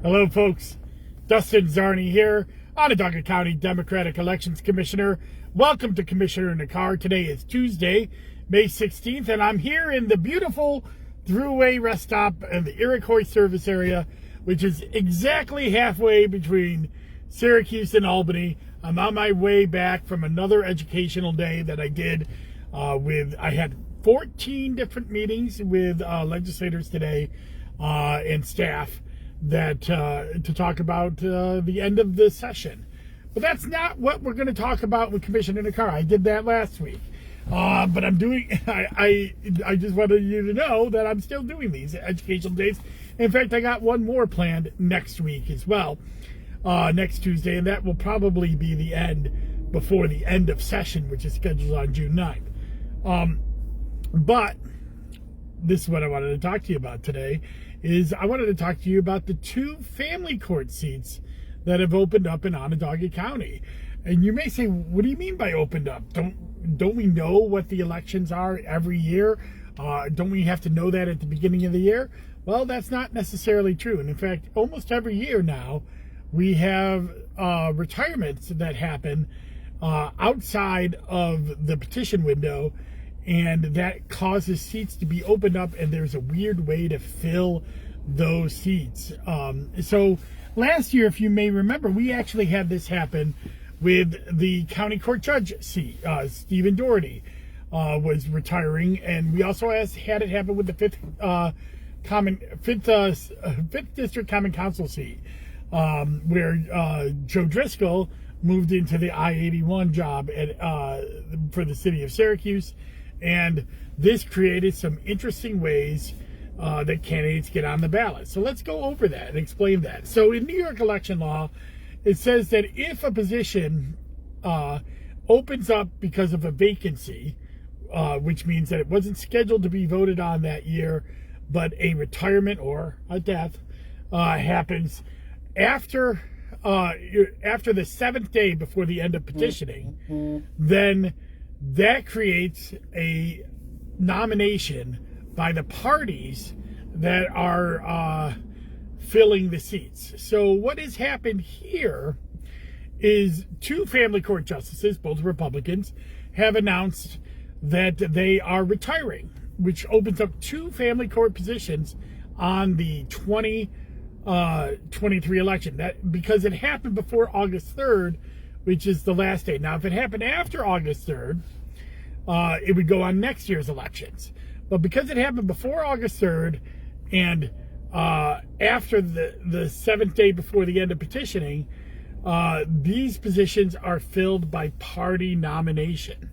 Hello, folks. Dustin Zarni here, Onondaga County Democratic Elections Commissioner. Welcome to Commissioner in the Car. Today is Tuesday, May 16th, and I'm here in the beautiful Thruway rest stop in the Iroquois service area, which is exactly halfway between Syracuse and Albany. I'm on my way back from another educational day that I did I had 14 different meetings with legislators today and staff that to talk about the end of the session. But that's not what we're going to talk about with Commissioner in the Car. I did that last week. But I'm doing, I just wanted you to know that I'm still doing these educational days. In fact, I got one more planned next week as well, next Tuesday, and that will probably be the end before the end of session, which is scheduled on June 9th. But this is what I wanted to talk to you about today. I wanted to talk to you about the 2 family court seats that have opened up in Onondaga County. And you may say, what do you mean by opened up? Don't we know what the elections are every year? Don't we have to know that at the beginning of the year? Well, that's not necessarily true. And in fact, almost every year now, we have retirements that happen outside of the petition window, and that causes seats to be opened up, and there's a weird way to fill those seats. So last year, if you may remember, we actually had this happen with the county court judge seat. Stephen Doherty was retiring, and we also had it happen with the 5th District Common Council seat, where Joe Driscoll moved into the I-81 job for the city of Syracuse. And this created some interesting ways that candidates get on the ballot. So let's go over that and explain that. So in New York election law, it says that if a position opens up because of a vacancy, which means that it wasn't scheduled to be voted on that year, but a retirement or a death happens after the 7th day before the end of petitioning, then that creates a nomination by the parties that are filling the seats. So what has happened here is 2 family court justices, both Republicans, have announced that they are retiring, which opens up 2 family court positions on the 2023 election. That because it happened before August 3rd, which is the last day. Now, if it happened after August 3rd, it would go on next year's elections. But because it happened before August 3rd and after the 7th day before the end of petitioning, these positions are filled by party nomination.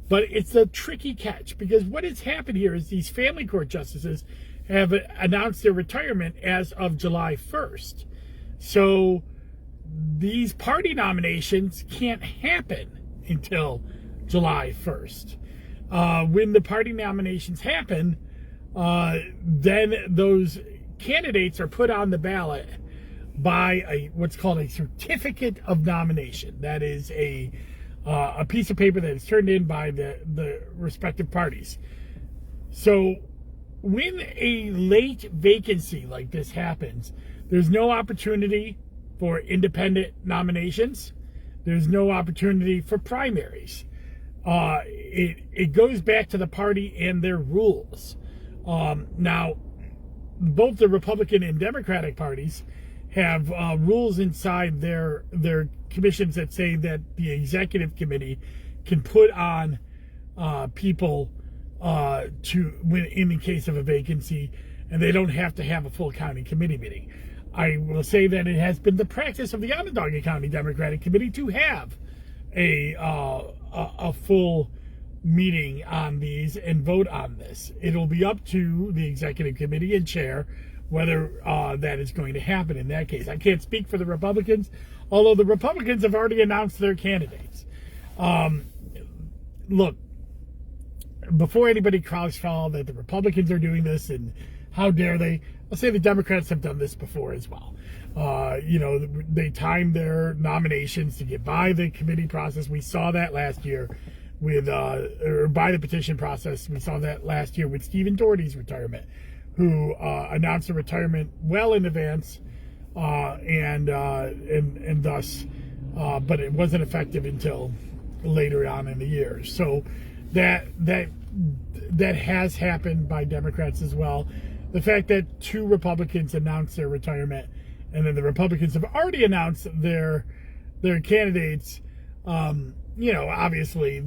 But it's a tricky catch, because what has happened here is these family court justices have announced their retirement as of July 1st. So these party nominations can't happen until July 1st. When the party nominations happen, then those candidates are put on the ballot by what's called a certificate of nomination. That is a piece of paper that is turned in by the respective parties. So when a late vacancy like this happens, there's no opportunity for independent nominations. There's no opportunity for primaries. It goes back to the party and their rules. Now, both the Republican and Democratic parties have rules inside their commissions that say that the executive committee can put on people in the case of a vacancy, and they don't have to have a full county committee meeting. I will say that it has been the practice of the Onondaga County Democratic Committee to have a full meeting on these and vote on this. It'll be up to the executive committee and chair whether that is going to happen in that case. I can't speak for the Republicans, although the Republicans have already announced their candidates. Look, before anybody crowdfall that the Republicans are doing this and how dare they, I'll say the Democrats have done this before as well. They timed their nominations to get by the committee process. We saw that last year or by the petition process. We saw that last year with Stephen Doherty's retirement, who announced a retirement well in advance and thus, but it wasn't effective until later on in the year. So that has happened by Democrats as well. The fact that 2 Republicans announced their retirement, and then the Republicans have already announced their candidates. Obviously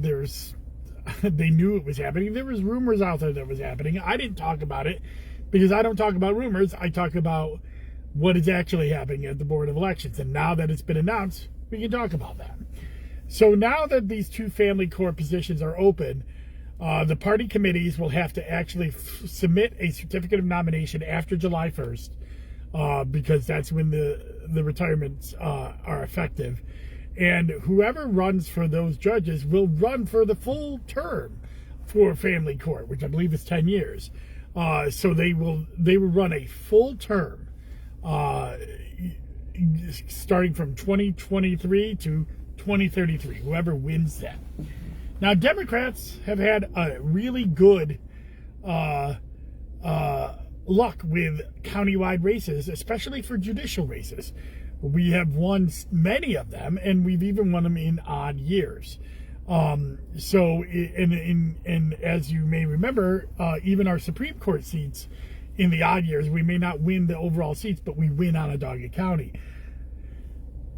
they knew it was happening. There was rumors out there that it was happening. I didn't talk about it because I don't talk about rumors. I talk about what is actually happening at the Board of Elections. And now that it's been announced, we can talk about that. So now that these 2 family court positions are open, the party committees will have to actually submit a certificate of nomination after July 1st, because that's when the retirements are effective. And whoever runs for those judges will run for the full term for family court, which I believe is 10 years. So they will run a full term, starting from 2023 to 2033, whoever wins that. Now, Democrats have had a really good luck with countywide races, especially for judicial races. We have won many of them, and we've even won them in odd years. And as you may remember, even our Supreme Court seats in the odd years, we may not win the overall seats, but we win Onondaga County.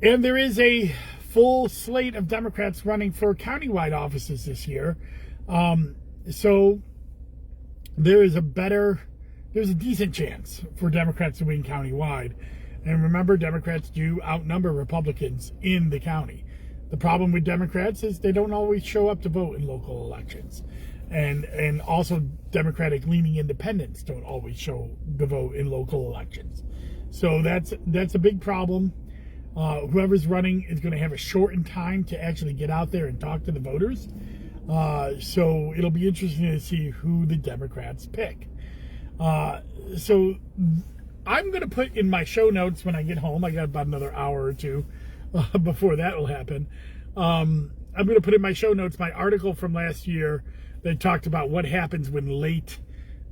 And there is a full slate of Democrats running for countywide offices this year. So there's a decent chance for Democrats to win countywide. And remember, Democrats do outnumber Republicans in the county. The problem with Democrats is they don't always show up to vote in local elections. And also Democratic-leaning independents don't always show to vote in local elections. So that's a big problem. Whoever's running is going to have a shortened time to actually get out there and talk to the voters. So it'll be interesting to see who the Democrats pick. So I'm going to put in my show notes when I get home. I got about another hour or two before that will happen. I'm going to put in my show notes my article from last year that talked about what happens when late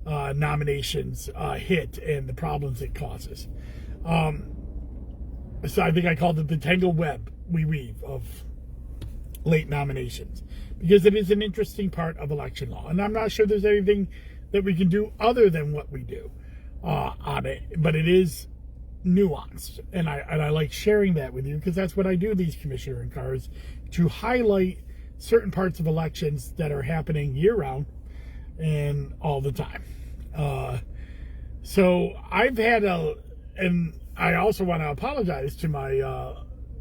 nominations hit and the problems it causes. So I think I called it the tangled web we weave of late nominations, because it is an interesting part of election law. And I'm not sure there's anything that we can do other than what we do on it, but it is nuanced, and I like sharing that with you, because that's what I do, these commissioner in cars, to highlight certain parts of elections that are happening year-round and all the time. So I've had and I also want to apologize to my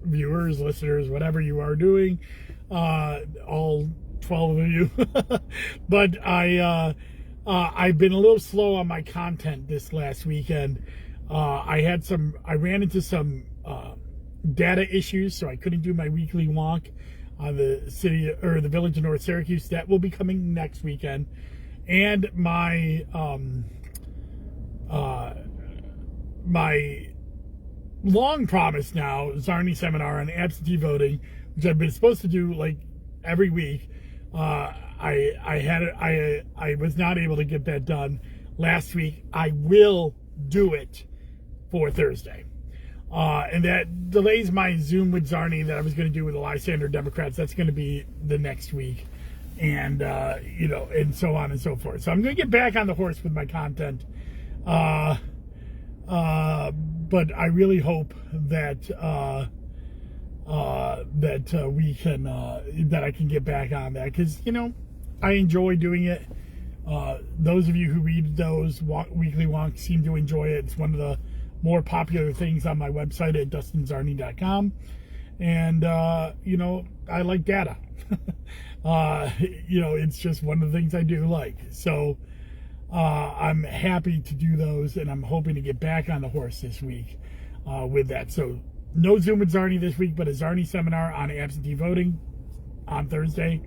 viewers, listeners, whatever you are doing, all 12 of you, but I've been a little slow on my content this last weekend. I ran into some data issues, so I couldn't do my weekly wonk on the village of North Syracuse. That will be coming next weekend. And my long promise now Zarni seminar on absentee voting, which I've been supposed to do like every week. I was not able to get that done last week. I will do it for Thursday. And that delays my Zoom with Zarni that I was going to do with the Lysander Democrats. That's going to be the next week. And, and so on and so forth. So I'm going to get back on the horse with my content. But I really hope that that I can get back on that, because I enjoy doing it. Those of you who read those weekly wonks seem to enjoy it. It's one of the more popular things on my website at dustinzarni.com, and I like data. It's just one of the things I do like. So I'm happy to do those, and I'm hoping to get back on the horse this week with that. So no Zoom with Zarni this week, but a Zarni seminar on absentee voting on Thursday.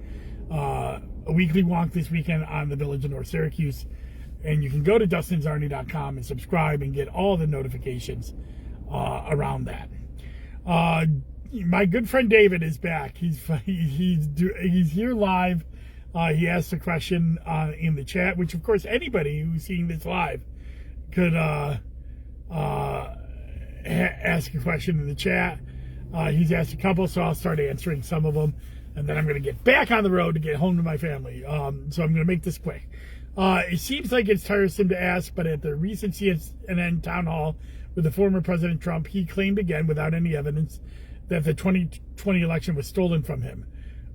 A weekly wonk this weekend on the village of North Syracuse. And you can go to dustinzarni.com and subscribe and get all the notifications around that. My good friend David is back. He's here live. He asked a question in the chat, which of course anybody who's seeing this live could ask a question in the chat. He's asked a couple, so I'll start answering some of them, and then I'm going to get back on the road to get home to my family. So I'm going to make this quick. It seems like it's tiresome to ask, but at the recent CNN town hall with the former President Trump, he claimed again, without any evidence, that the 2020 election was stolen from him.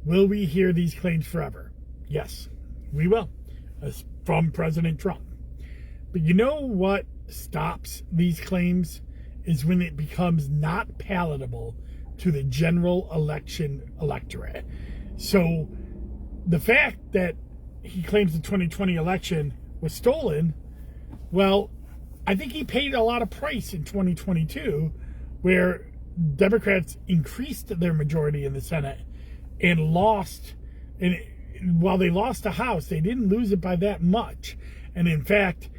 Will we hear these claims forever? Yes, we will, from President Trump. But you know what stops these claims is when it becomes not palatable to the general election electorate. So the fact that he claims the 2020 election was stolen, well, I think he paid a lot of price in 2022, where Democrats increased their majority in the Senate and lost. And while they lost the House, they didn't lose it by that much. And in fact,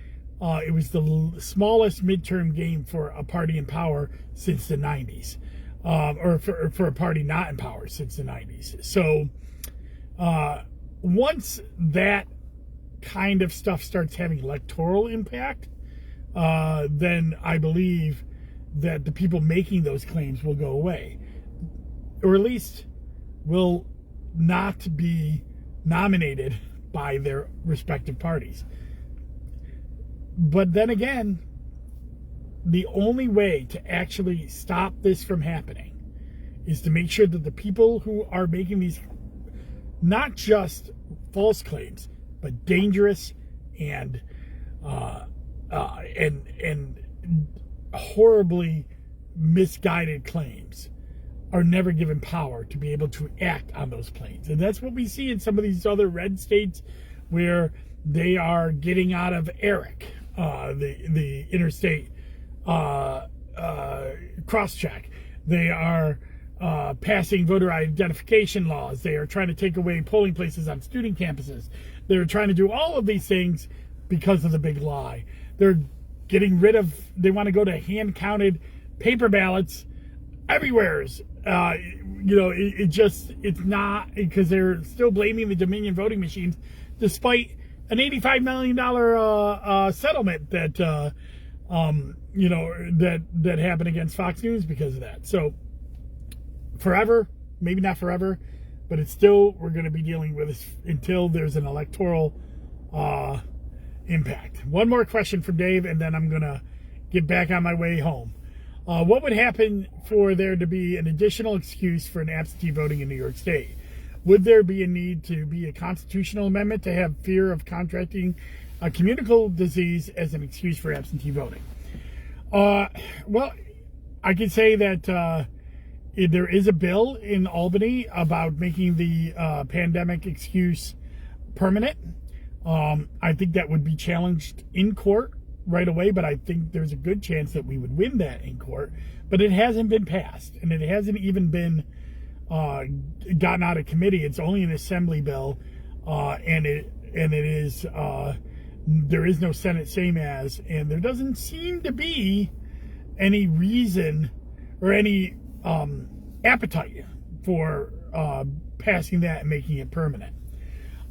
it was the smallest midterm game for a party in power since the 90s, or for a party not in power since the 90s. So once that kind of stuff starts having electoral impact, then I believe that the people making those claims will go away, or at least will not be nominated by their respective parties. But then again, the only way to actually stop this from happening is to make sure that the people who are making these not just false claims, but dangerous and horribly misguided claims are never given power to be able to act on those claims. And that's what we see in some of these other red states where they are getting out of ERIC, the interstate cross-check. They are passing voter identification laws. They are trying to take away polling places on student campuses. They're trying to do all of these things because of the big lie. They're getting rid of, they want to go to hand-counted paper ballots everywhere. It's not, because they're still blaming the Dominion voting machines, despite an $85 million settlement that that happened against Fox News because of that. So forever, maybe not forever, but it's still, we're going to be dealing with this until there's an electoral impact. One more question from Dave, and then I'm going to get back on my way home. What would happen for there to be an additional excuse for an absentee voting in New York State? Would there be a need to be a constitutional amendment to have fear of contracting a communicable disease as an excuse for absentee voting? Well, I can say that there is a bill in Albany about making the pandemic excuse permanent. I think that would be challenged in court right away, but I think there's a good chance that we would win that in court. But it hasn't been passed, and it hasn't even been gotten out of committee. It's only an assembly bill, and it is there is no Senate same as, and there doesn't seem to be any reason or any appetite for passing that and making it permanent.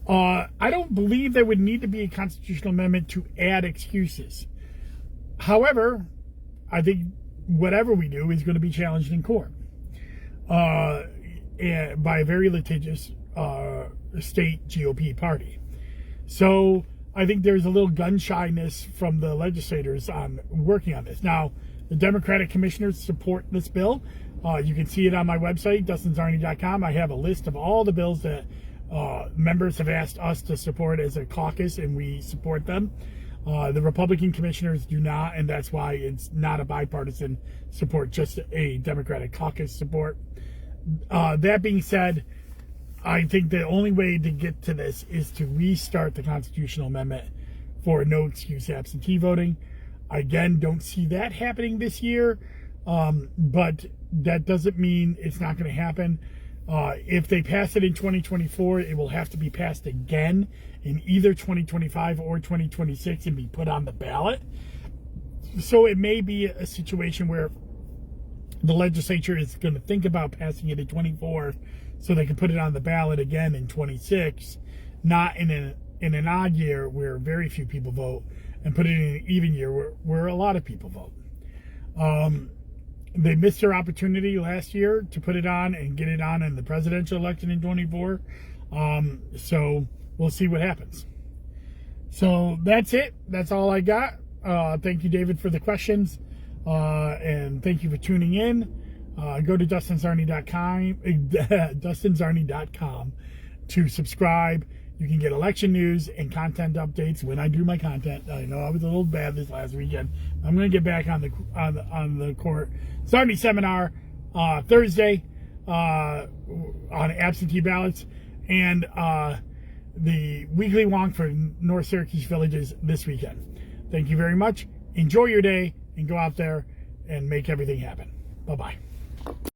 I don't believe there would need to be a constitutional amendment to add excuses. However, I think whatever we do is going to be challenged in court by a very litigious state GOP party. So I think there's a little gun shyness from the legislators on working on this. Now, the Democratic commissioners support this bill. You can see it on my website, DustinZarni.com. I have a list of all the bills that members have asked us to support as a caucus, and we support them. The Republican commissioners do not, and that's why it's not a bipartisan support, just a Democratic caucus support. That being said, I think the only way to get to this is to restart the constitutional amendment for no excuse absentee voting. Again, don't see that happening this year, but that doesn't mean it's not going to happen. If they pass it in 2024, it will have to be passed again in either 2025 or 2026 and be put on the ballot. So it may be a situation where the legislature is going to think about passing it in 24 so they can put it on the ballot again in 26, not in an odd year where very few people vote, and put it in an even year where a lot of people vote. they missed their opportunity last year to put it on and get it on in the presidential election in 24. So we'll see what happens. So that's it. That's all I got. Thank you, David, for the questions. And thank you for tuning in. Go to DustinZarny.com to subscribe. You can get election news and content updates when I do my content. I know I was a little bad this last weekend. I'm going to get back on the court. Zarny seminar Thursday on absentee ballots, and the weekly wonk for North Syracuse Villages this weekend. Thank you very much. Enjoy your day and go out there and make everything happen. Bye-bye.